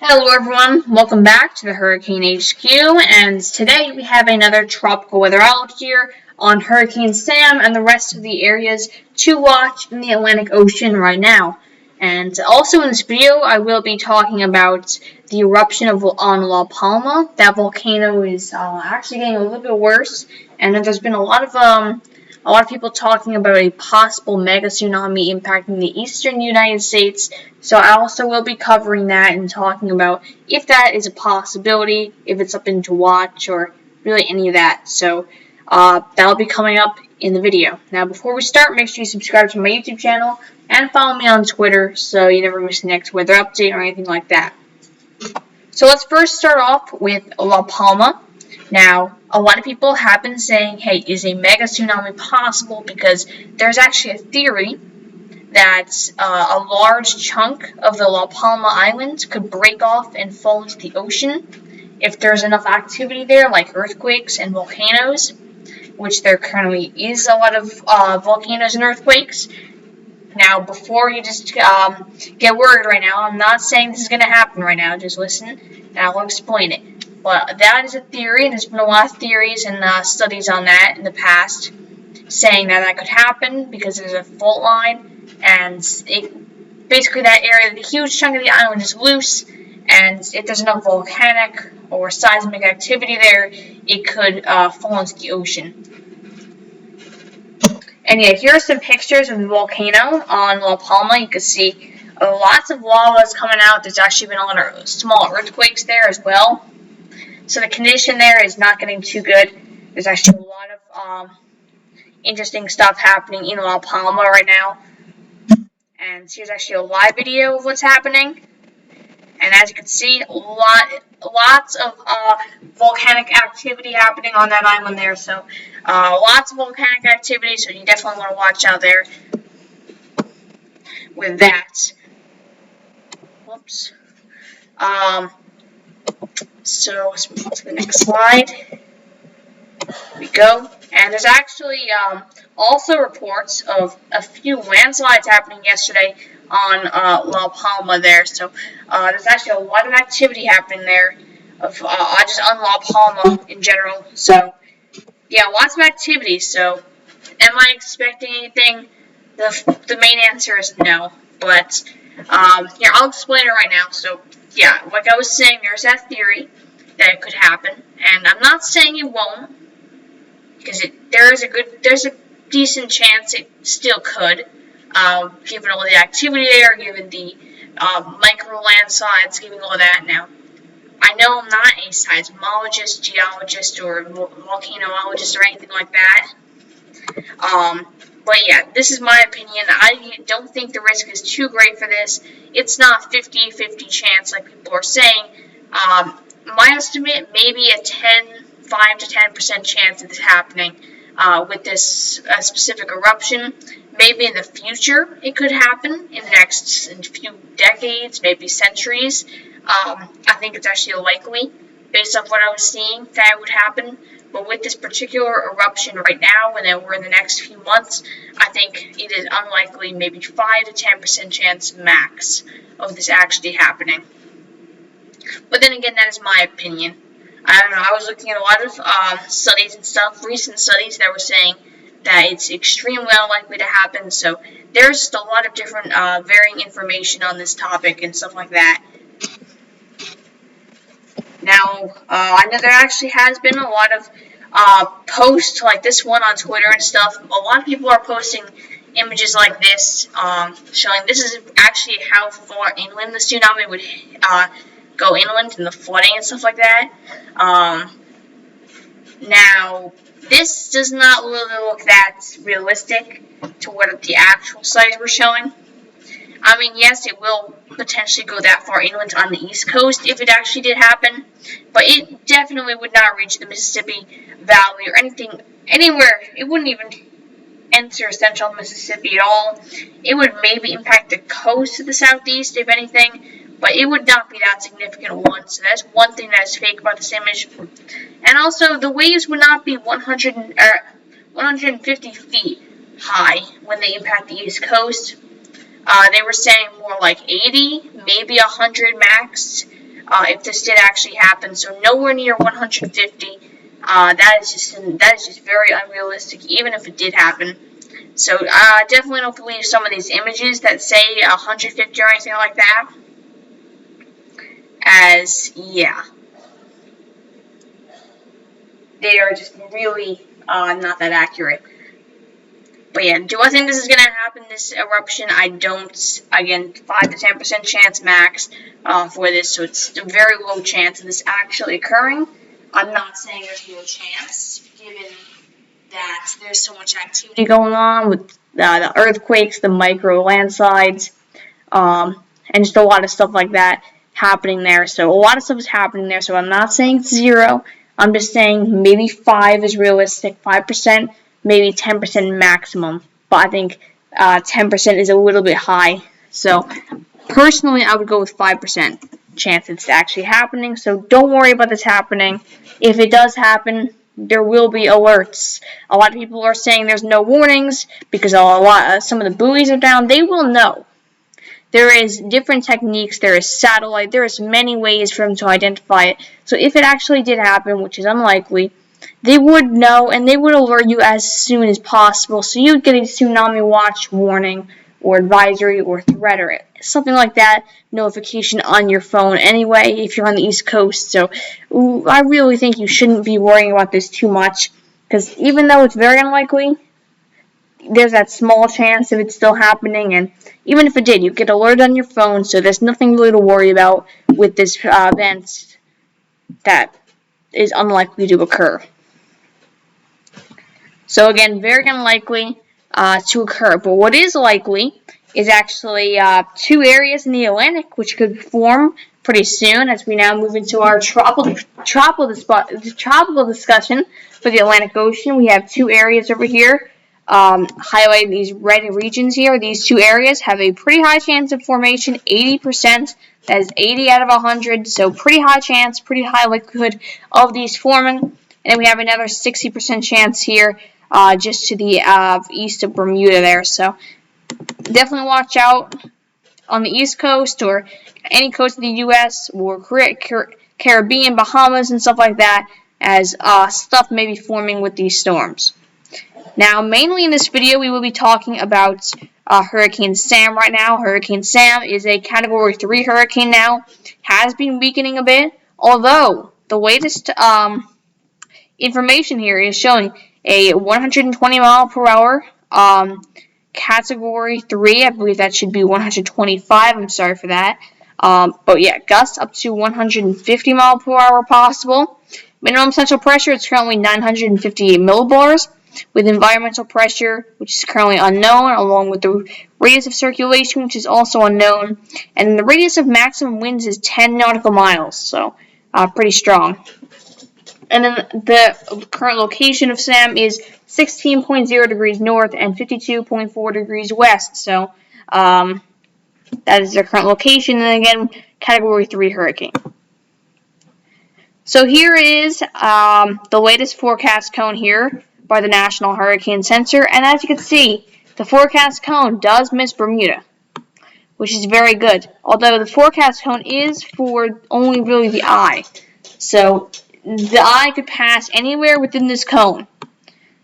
Hello everyone, welcome back to the Hurricane HQ, and today we have another tropical weather outlook here on Hurricane Sam and the rest of the areas to watch in the Atlantic Ocean right now. And also in this video, I will be talking about the eruption on La Palma. That volcano is actually getting a little bit worse, and there's been a lot of people talking about a possible mega tsunami impacting the eastern United States. So I also will be covering that and talking about if that is a possibility, if it's something to watch, or really any of that. So that'll be coming up in the video. Now, before we start, make sure you subscribe to my YouTube channel and follow me on Twitter so you never miss the next weather update or anything like that. So let's first start off with La Palma. Now, a lot of people have been saying, hey, is a mega tsunami possible? Because there's actually a theory that a large chunk of the La Palma Islands could break off and fall into the ocean if there's enough activity there, like earthquakes and volcanoes, which there currently is a lot of volcanoes and earthquakes. Now, before you just get worried right now, I'm not saying this is going to happen right now. Just listen, and I'll explain it. But that is a theory, and there's been a lot of theories and studies on that in the past, saying that could happen because there's a fault line, and basically that area, the huge chunk of the island is loose, and if there's enough volcanic or seismic activity there, it could fall into the ocean. And yeah, here are some pictures of the volcano on La Palma. You can see lots of lava is coming out. There's actually been a lot of small earthquakes there as well. So the condition there is not getting too good. There's actually a lot of interesting stuff happening in La Palma right now. And here's actually a live video of what's happening. And as you can see, lots of volcanic activity happening on that island there. So lots of volcanic activity, so you definitely want to watch out there with that. Whoops. So let's move on to the next slide. Here we go. And there's actually also reports of a few landslides happening yesterday on La Palma there. So there's actually a lot of activity happening there of just on La Palma in general. So yeah, lots of activity. So am I expecting anything? The main answer is no. But here, I'll explain it right now. So yeah, like I was saying, there's that theory that it could happen, and I'm not saying it won't, because there's a decent chance it still could, given all the activity there, given the micro landslides, given all that. Now, I know I'm not a seismologist, geologist, or volcanologist, or anything like that. But yeah, this is my opinion. I don't think the risk is too great for this. It's not 50-50 chance like people are saying. My estimate, maybe a 5 to 10% chance of this happening with this specific eruption. Maybe in the future it could happen in the next few decades, maybe centuries. I think it's actually likely, based on what I was seeing, that it would happen. But with this particular eruption right now, when we're in the next few months, I think it is unlikely, maybe 5 to 10% chance max of this actually happening. But then again, that is my opinion. I don't know, I was looking at a lot of studies and stuff, recent studies that were saying that it's extremely unlikely to happen. So there's just a lot of different varying information on this topic and stuff like that. Now, I know there actually has been a lot of posts like this one on Twitter and stuff. A lot of people are posting images like this, showing this is actually how far inland the tsunami would go inland, and the flooding and stuff like that. Now, this does not really look that realistic to what the actual studies were showing. I mean, yes, it will potentially go that far inland on the East Coast if it actually did happen, but it definitely would not reach the Mississippi Valley or anywhere. It wouldn't even enter central Mississippi at all. It would maybe impact the coast of the southeast, if anything, but it would not be that significant one. So that's one thing that is fake about this image. And also, the waves would not be 150 feet high when they impact the East Coast. They were saying more like 80, maybe 100 max. if this did actually happen. So nowhere near 150. That is just very unrealistic, even if it did happen. So definitely don't believe some of these images that say 150 or anything like that. As yeah, they are just really not that accurate. But yeah, do I think this is going to happen, this eruption? I don't. Again, 5 to 10% chance max for this, so it's a very low chance of this actually occurring. I'm not saying there's no chance, given that there's so much activity going on with the earthquakes, the micro landslides, and just a lot of stuff like that happening there. So a lot of stuff is happening there, so I'm not saying it's 0. I'm just saying maybe 5 is realistic, 5%. Maybe 10% maximum, but I think 10% is a little bit high. So personally, I would go with 5% chance it's actually happening. So don't worry about this happening. If it does happen, there will be alerts. A lot of people are saying there's no warnings because some of the buoys are down. They will know. There is different techniques. There is satellite. There is many ways for them to identify it. So if it actually did happen, which is unlikely, they would know, and they would alert you as soon as possible, so you'd get a tsunami watch warning or advisory or threat or something like that notification on your phone anyway if you're on the East Coast. So I really think you shouldn't be worrying about this too much, because even though it's very unlikely, there's that small chance of it still happening, and even if it did, you get alerted on your phone, so there's nothing really to worry about with this event that is unlikely to occur. So again, very unlikely to occur. But what is likely is actually 2 areas in the Atlantic which could form pretty soon as we now move into our tropical discussion for the Atlantic Ocean. We have 2 areas over here highlighting these red regions here. These 2 areas have a pretty high chance of formation, 80%. That is 80 out of 100, so pretty high chance, pretty high likelihood of these forming. And then we have another 60% chance here just to the east of Bermuda there. So definitely watch out on the East Coast or any coast of the U.S. or Caribbean, Bahamas, and stuff like that, as stuff may be forming with these storms. Now, mainly in this video, we will be talking about Hurricane Sam right now. Hurricane Sam is a Category 3 hurricane now. Has been weakening a bit, although the latest information here is showing a 120 mile per hour Category 3. I believe that should be 125. I'm sorry for that. But yeah, gusts up to 150 mile per hour possible. Minimum central pressure is currently 958 millibars, with environmental pressure, which is currently unknown, along with the radius of circulation, which is also unknown. And the radius of maximum winds is 10 nautical miles, so pretty strong. And then the current location of Sam is 16.0 degrees north and 52.4 degrees west. So that is their current location. And again, Category 3 hurricane. So here is the latest forecast cone here by the National Hurricane Center. And as you can see, the forecast cone does miss Bermuda, which is very good. Although the forecast cone is for only really the eye. So the eye could pass anywhere within this cone.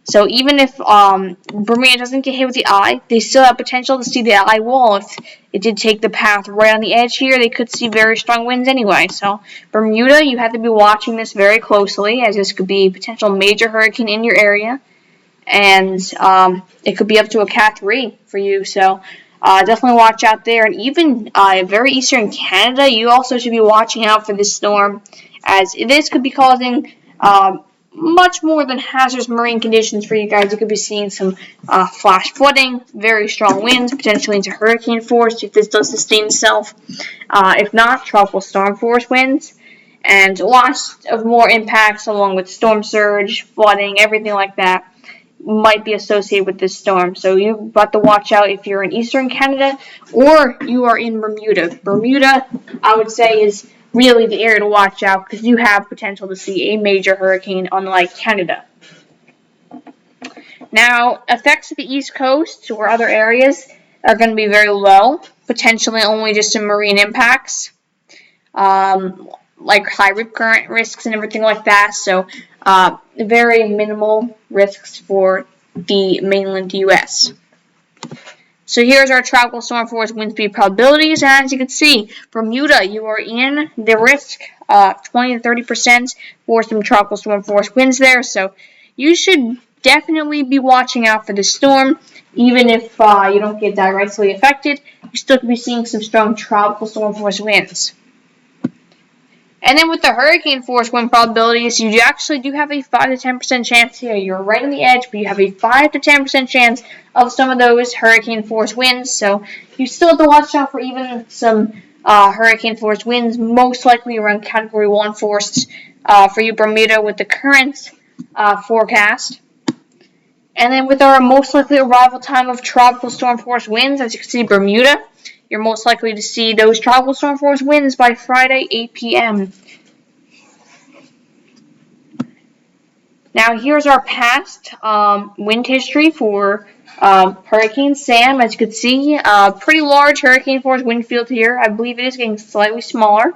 So even if Bermuda doesn't get hit with the eye, they still have potential to see the eye wall. If it did take the path right on the edge here, they could see very strong winds anyway. So Bermuda, you have to be watching this very closely, as this could be a potential major hurricane in your area. And it could be up to a Cat 3 for you. So definitely watch out there. And even very eastern Canada, you also should be watching out for this storm, as this could be causing much more than hazardous marine conditions for you guys. You could be seeing some flash flooding, very strong winds, potentially into hurricane force if this does sustain itself. If not, tropical storm force winds, and lots of more impacts along with storm surge, flooding, everything like that might be associated with this storm. So you've got to watch out if you're in eastern Canada or you are in Bermuda. Bermuda, I would say, is really the area to watch out because you have potential to see a major hurricane, unlike Canada. Now, effects of the East Coast or other areas are going to be very low, potentially only just some marine impacts. like high rip current risks and everything like that. So very minimal risks for the mainland U.S. So here's our tropical storm force wind speed probabilities, and as you can see, Bermuda, you are in the risk, 20 to 30% for some tropical storm force winds there. So you should definitely be watching out for the storm, even if you don't get directly affected. You still could be seeing some strong tropical storm force winds. And then with the hurricane force wind probabilities, you actually do have a 5 to 10% chance here. You're right on the edge, but you have a 5 to 10% chance of some of those hurricane force winds. So you still have to watch out for even some hurricane force winds, most likely around Category 1 force for you, Bermuda, with the current forecast. And then with our most likely arrival time of tropical storm force winds, as you can see, Bermuda, you're most likely to see those tropical storm force winds by Friday, 8 p.m. Now, here's our past wind history for Hurricane Sam. As you can see, pretty large hurricane force wind field here. I believe it is getting slightly smaller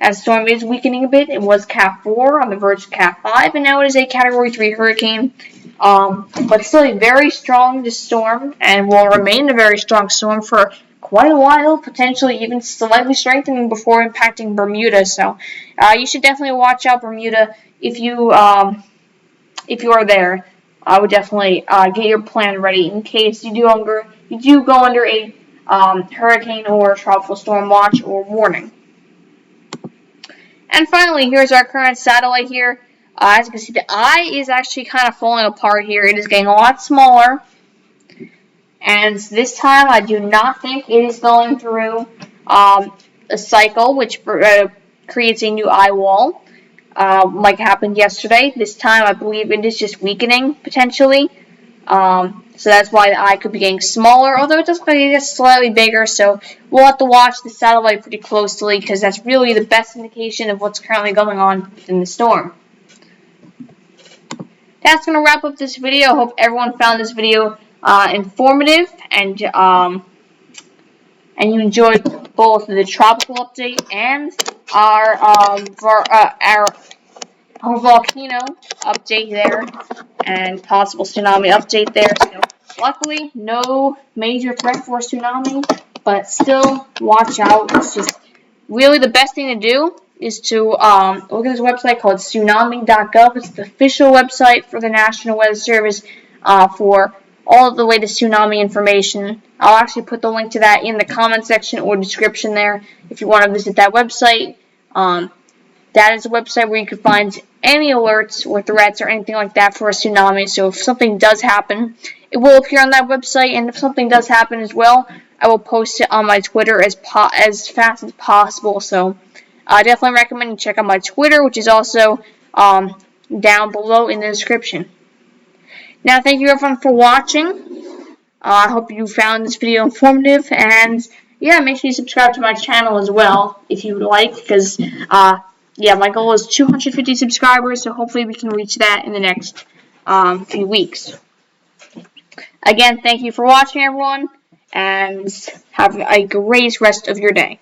as the storm is weakening a bit. It was Cat 4 on the verge of Cat 5, and now it is a Category 3 hurricane. But still a very strong storm, and will remain a very strong storm for quite a while, potentially even slightly strengthening before impacting Bermuda. So you should definitely watch out Bermuda if you are there. I would definitely get your plan ready in case you do go under a hurricane or tropical storm watch or warning. And finally, here's our current satellite here. As you can see, the eye is actually kind of falling apart here. It is getting a lot smaller. And this time, I do not think it is going through a cycle, which creates a new eye wall, like happened yesterday. This time, I believe it is just weakening, potentially. So that's why the eye could be getting smaller, although it does get slightly bigger. So we'll have to watch the satellite pretty closely, because that's really the best indication of what's currently going on in the storm. That's going to wrap up this video. I hope everyone found this video informative, and you enjoyed both the tropical update and our volcano update there, and possible tsunami update there. So luckily, no major threat for tsunami, but still watch out. It's just really the best thing to do is to look at this website called tsunami.gov. It's the official website for the National Weather Service for all of the latest tsunami information. I'll actually put the link to that in the comment section or description there if you want to visit that website. That is a website where you can find any alerts or threats or anything like that for a tsunami. So if something does happen, it will appear on that website. And if something does happen as well, I will post it on my Twitter as fast as possible. So I definitely recommend you check out my Twitter, which is also down below in the description. Now, thank you everyone for watching. I hope you found this video informative, and yeah, make sure you subscribe to my channel as well if you would like, because yeah, my goal is 250 subscribers, so hopefully we can reach that in the next few weeks. Again, thank you for watching, everyone, and have a great rest of your day.